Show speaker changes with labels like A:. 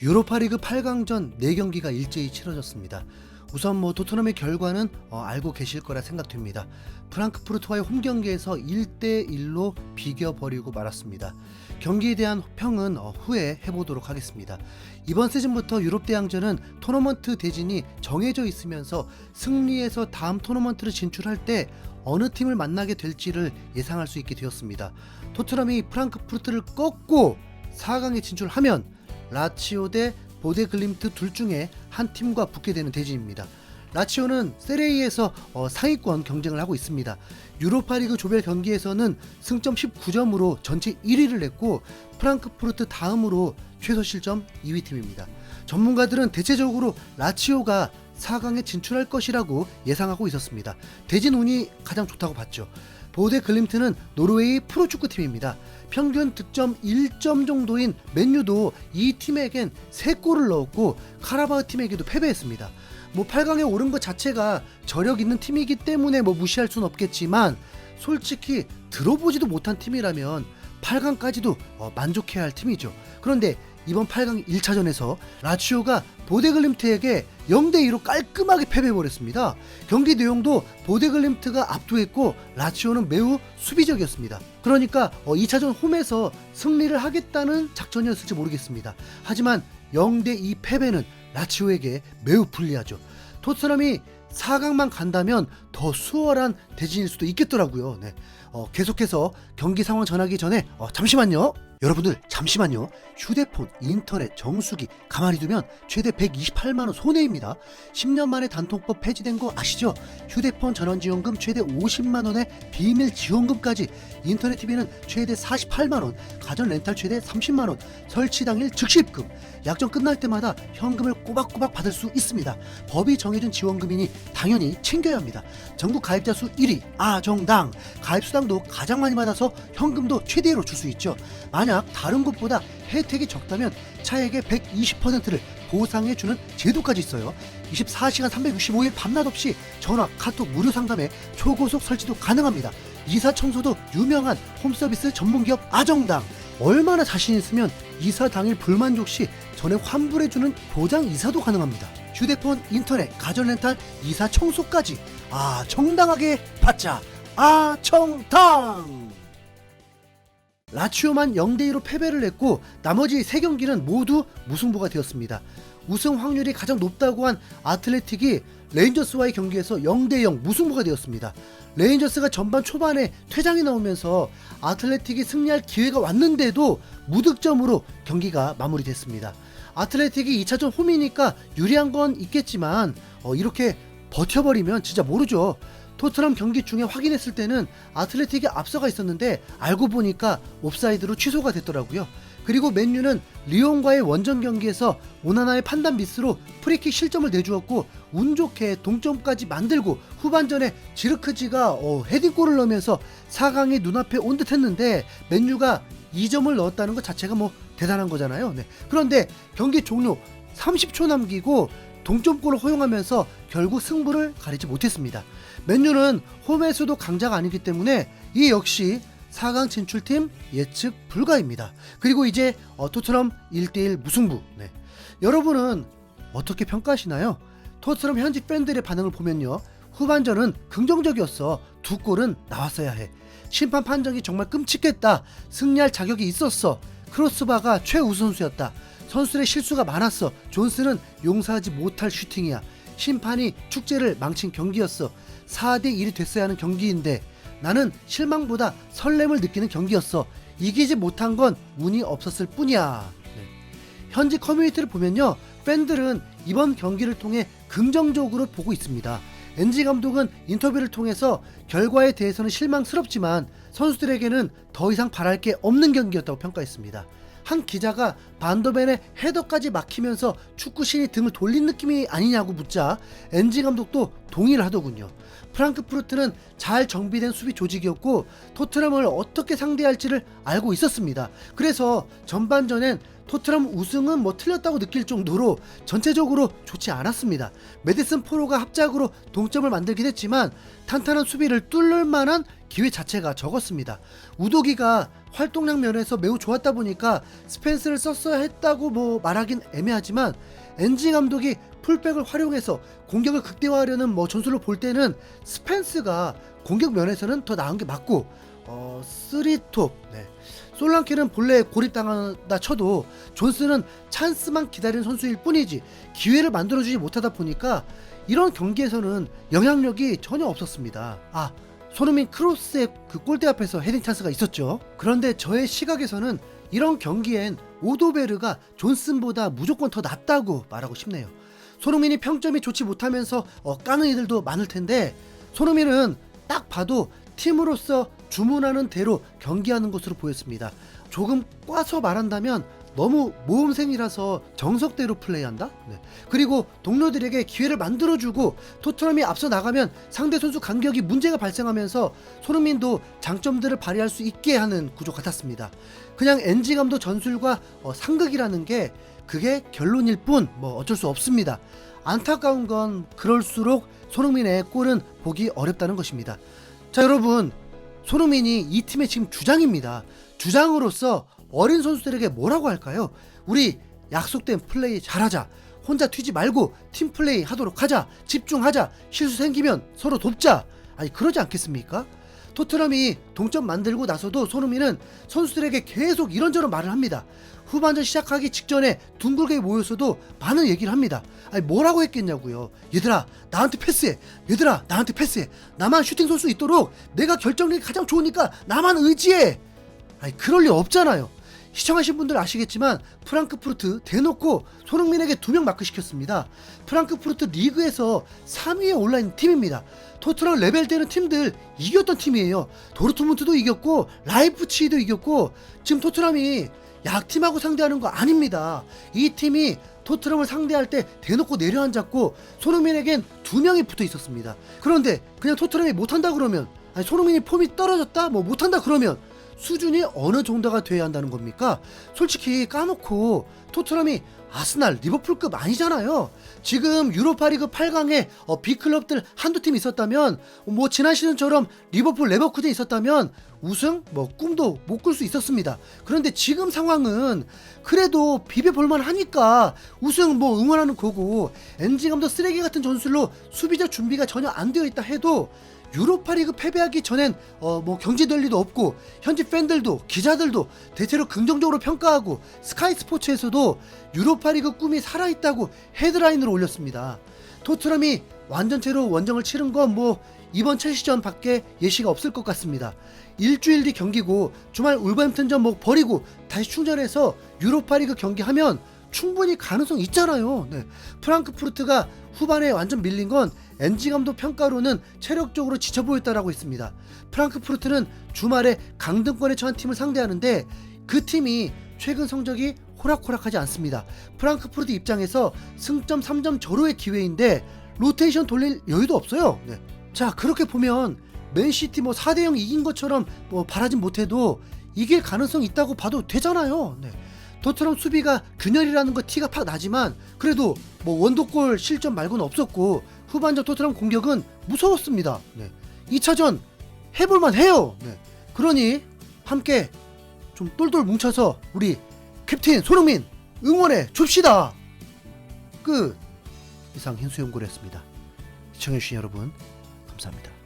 A: 유로파리그 8강전 4경기가 일제히 치러졌습니다. 우선 토트넘의 결과는 알고 계실 거라 생각됩니다. 프랑크푸르트와의 홈경기에서 1대1로 비겨버리고 말았습니다. 경기에 대한 평은 후에 해보도록 하겠습니다. 이번 시즌부터 유럽 대항전은 토너먼트 대진이 정해져 있으면서 승리해서 다음 토너먼트를 진출할 때 어느 팀을 만나게 될지를 예상할 수 있게 되었습니다. 토트넘이 프랑크푸르트를 꺾고 4강에 진출하면 라치오 대 보데글림트 둘 중에 한 팀과 붙게 되는 대진입니다. 라치오는 세레이에서 상위권 경쟁을 하고 있습니다. 유로파리그 조별 경기에서는 승점 19점으로 전체 1위를 냈고 프랑크푸르트 다음으로 최소 실점 2위 팀입니다. 전문가들은 대체적으로 라치오가 4강에 진출할 것이라고 예상하고 있었습니다. 대진 운이 가장 좋다고 봤죠. 보데글림트는 노르웨이 프로축구팀입니다. 평균 득점 1점 정도인 맨유도 이 팀에겐 3골을 넣었고 카라바흐 팀에게도 패배했습니다. 8강에 오른 것 자체가 저력 있는 팀이기 때문에 무시할 수는 없겠지만 솔직히 들어보지도 못한 팀이라면 8강까지도 만족해야 할 팀이죠. 그런데 이번 8강 1차전에서 라치오가 보데글림트에게 0대2로 깔끔하게 패배해버렸습니다. 경기 내용도 보데글림트가 압도했고 라치오는 매우 수비적이었습니다. 그러니까 2차전 홈에서 승리를 하겠다는 작전이었을지 모르겠습니다. 하지만 0대2 패배는 라치오에게 매우 불리하죠. 토트넘이 4강만 간다면 더 수월한 대진일 수도 있겠더라고요. 네. 계속해서 경기 상황 전하기 전에 잠시만요. 여러분들 잠시만요. 휴대폰, 인터넷, 정수기 가만히 두면 최대 128만원 손해입니다. 10년 만에 단통법 폐지된 거 아시죠? 휴대폰 전원지원금 최대 50만원에 비밀 지원금까지, 인터넷 TV는 최대 48만원, 가전 렌탈 최대 30만원, 설치 당일 즉시입금, 약정 끝날 때마다 현금을 꼬박꼬박 받을 수 있습니다. 법이 정해준 지원금이니 당연히 챙겨야 합니다. 전국 가입자 수 1위 아정당, 가입수당도 가장 많이 받아서 현금도 최대로 줄 수 있죠. 만약 다른 곳보다 혜택이 적다면 차액의 120%를 보상해주는 제도까지 있어요. 24시간 365일 밤낮 없이 전화, 카톡 무료 상담에 초고속 설치도 가능합니다. 이사 청소도 유명한 홈서비스 전문기업 아정당. 얼마나 자신 있으면 이사 당일 불만족 시 전액 환불해주는 보장 이사도 가능합니다. 휴대폰, 인터넷, 가전 렌탈, 이사 청소까지 정당하게 받자. 아정당. 라치오만 0대2로 패배를 했고 나머지 3경기는 모두 무승부가 되었습니다. 우승 확률이 가장 높다고 한 아틀레틱이 레인저스와의 경기에서 0대0 무승부가 되었습니다. 레인저스가 전반 초반에 퇴장이 나오면서 아틀레틱이 승리할 기회가 왔는데도 무득점으로 경기가 마무리됐습니다. 아틀레틱이 2차전 홈이니까 유리한 건 있겠지만 이렇게 버텨버리면 진짜 모르죠. 토트넘 경기 중에 확인했을 때는 아틀레틱이 앞서가 있었는데 알고 보니까 옵사이드로 취소가 됐더라고요. 그리고 맨유는 리옹과의 원정 경기에서 오나나의 판단 미스로 프리킥 실점을 내주었고 운 좋게 동점까지 만들고 후반전에 지르크지가 헤딩골을 넣으면서 4강이 눈앞에 온 듯 했는데 맨유가 2점을 넣었다는 것 자체가 대단한 거잖아요. 네. 그런데 경기 종료 30초 남기고 동점골을 허용하면서 결국 승부를 가리지 못했습니다. 맨유는 홈에서도 강자가 아니기 때문에 이 역시 4강 진출팀 예측 불가입니다. 그리고 이제 토트넘 1대1 무승부. 네. 여러분은 어떻게 평가하시나요? 토트넘 현지 팬들의 반응을 보면요, 후반전은 긍정적이었어. 2골은 나왔어야 해. 심판 판정이 정말 끔찍했다. 승리할 자격이 있었어. 크로스바가 최우선 선수였다. 선수들의 실수가 많았어. 존스는 용서하지 못할 슈팅이야. 심판이 축제를 망친 경기였어. 4대1이 됐어야 하는 경기인데 나는 실망보다 설렘을 느끼는 경기였어. 이기지 못한 건 운이 없었을 뿐이야. 네. 현지 커뮤니티를 보면요, 팬들은 이번 경기를 통해 긍정적으로 보고 있습니다. 엔지 감독은 인터뷰를 통해서 결과에 대해서는 실망스럽지만 선수들에게는 더 이상 바랄 게 없는 경기였다고 평가했습니다. 한 기자가 반더벤의 헤더까지 막히면서 축구신이 등을 돌린 느낌이 아니냐고 묻자 엔지 감독도 동의를 하더군요. 프랑크푸르트는 잘 정비된 수비 조직이었고 토트넘을 어떻게 상대할지를 알고 있었습니다. 그래서 전반전엔 토트넘 우승은 틀렸다고 느낄 정도로 전체적으로 좋지 않았습니다. 메디슨 포로가 합작으로 동점을 만들긴 했지만 탄탄한 수비를 뚫을 만한 기회 자체가 적었습니다. 우도기가 활동량 면에서 매우 좋았다 보니까 스펜스를 썼어야 했다고 뭐 말하긴 애매하지만 엔지 감독이 풀백을 활용해서 공격을 극대화하려는 뭐 전술을 볼 때는 스펜스가 공격 면에서는 더 나은 게 맞고 3톱 솔랑케는 본래 고립당한다 쳐도 존스는 찬스만 기다리는 선수일 뿐이지 기회를 만들어주지 못하다 보니까 이런 경기에서는 영향력이 전혀 없었습니다. 손흥민 크로스의 그 골대 앞에서 헤딩 찬스가 있었죠. 그런데 저의 시각에서는 이런 경기엔 오도베르가 존슨보다 무조건 더 낫다고 말하고 싶네요. 손흥민이 평점이 좋지 못하면서 까는 이들도 많을 텐데 손흥민은 딱 봐도 팀으로서 주문하는 대로 경기하는 것으로 보였습니다. 조금 꽈서 말한다면 너무 모험생이라서 정석대로 플레이한다? 그리고 동료들에게 기회를 만들어주고 토트넘이 앞서 나가면 상대 선수 간격이 문제가 발생하면서 손흥민도 장점들을 발휘할 수 있게 하는 구조 같았습니다. 그냥 엔지 감독 전술과 상극이라는 게 그게 결론일 뿐 뭐 어쩔 수 없습니다. 안타까운 건 그럴수록 손흥민의 골은 보기 어렵다는 것입니다. 자, 여러분, 손흥민이 이 팀의 지금 주장입니다. 주장으로서 어린 선수들에게 뭐라고 할까요? 우리 약속된 플레이 잘하자. 혼자 튀지 말고 팀 플레이 하도록 하자. 집중하자. 실수 생기면 서로 돕자. 아니, 그러지 않겠습니까? 토트넘이 동점 만들고 나서도 손흥민은 선수들에게 계속 이런저런 말을 합니다. 후반전 시작하기 직전에 둥글게 모였어도 많은 얘기를 합니다. 아니, 뭐라고 했겠냐고요. 얘들아, 나한테 패스해. 얘들아, 나한테 패스해. 나만 슈팅 쏠 수 있도록 내가 결정력이 가장 좋으니까 나만 의지해. 아니, 그럴 리 없잖아요. 시청하신 분들 아시겠지만 프랑크푸르트 대놓고 손흥민에게 2명 마크 시켰습니다. 프랑크푸르트 리그에서 3위에 올라있는 팀입니다. 토트넘 레벨되는 팀들 이겼던 팀이에요. 도르트문트도 이겼고 라이프치히도 이겼고 지금 토트넘이 약팀하고 상대하는 거 아닙니다. 이 팀이 토트넘을 상대할 때 대놓고 내려앉았고 손흥민에겐 2명이 붙어 있었습니다. 그런데 그냥 토트넘이 못한다 그러면, 아니 손흥민이 폼이 떨어졌다 뭐 못한다 그러면 수준이 어느 정도가 돼야 한다는 겁니까? 솔직히 까놓고 토트넘이 아스날, 리버풀급 아니잖아요. 지금 유로파리그 8강에 B클럽들 한두 팀 있었다면, 뭐 지난 시즌처럼 리버풀, 레버쿠젠 있었다면 우승 뭐 꿈도 못 꿀 수 있었습니다. 그런데 지금 상황은 그래도 비벼볼만 하니까 우승 뭐 응원하는 거고, 엔지 감독 쓰레기 같은 전술로 수비적 준비가 전혀 안 되어 있다 해도 유로파리그 패배하기 전엔 뭐 경지될 리도 없고, 현지 팬들도 기자들도 대체로 긍정적으로 평가하고, 스카이 스포츠에서도 유로파리그 꿈이 살아있다고 헤드라인으로 올렸습니다. 토트넘이 완전체로 원정을 치른 건 뭐 이번 첼시전 밖에 예시가 없을 것 같습니다. 일주일 뒤 경기고 주말 울버햄튼전 뭐 버리고 다시 충전해서 유로파리그 경기하면 충분히 가능성 있잖아요. 프랑크푸르트가 후반에 완전 밀린 건 엔지 감독 평가로는 체력적으로 지쳐 보였다라고 했습니다. 프랑크푸르트는 주말에 강등권에 처한 팀을 상대하는데 그 팀이 최근 성적이 호락호락하지 않습니다. 프랑크푸르트 입장에서 승점 3점 절호의 기회인데 로테이션 돌릴 여유도 없어요. 자, 그렇게 보면 맨시티 뭐 4대0 이긴 것처럼 뭐 바라진 못해도 이길 가능성이 있다고 봐도 되잖아요. 토트넘 수비가 균열이라는 거 티가 팍 나지만 그래도 뭐 원더골 실점 말고는 없었고, 후반전 토트넘 공격은 무서웠습니다. 2차전 해볼만 해요. 그러니 함께 좀 똘똘 뭉쳐서 우리 캡틴 손흥민 응원해 줍시다. 끝. 이상 hin수연구였습니다. 시청해주신 여러분 감사합니다.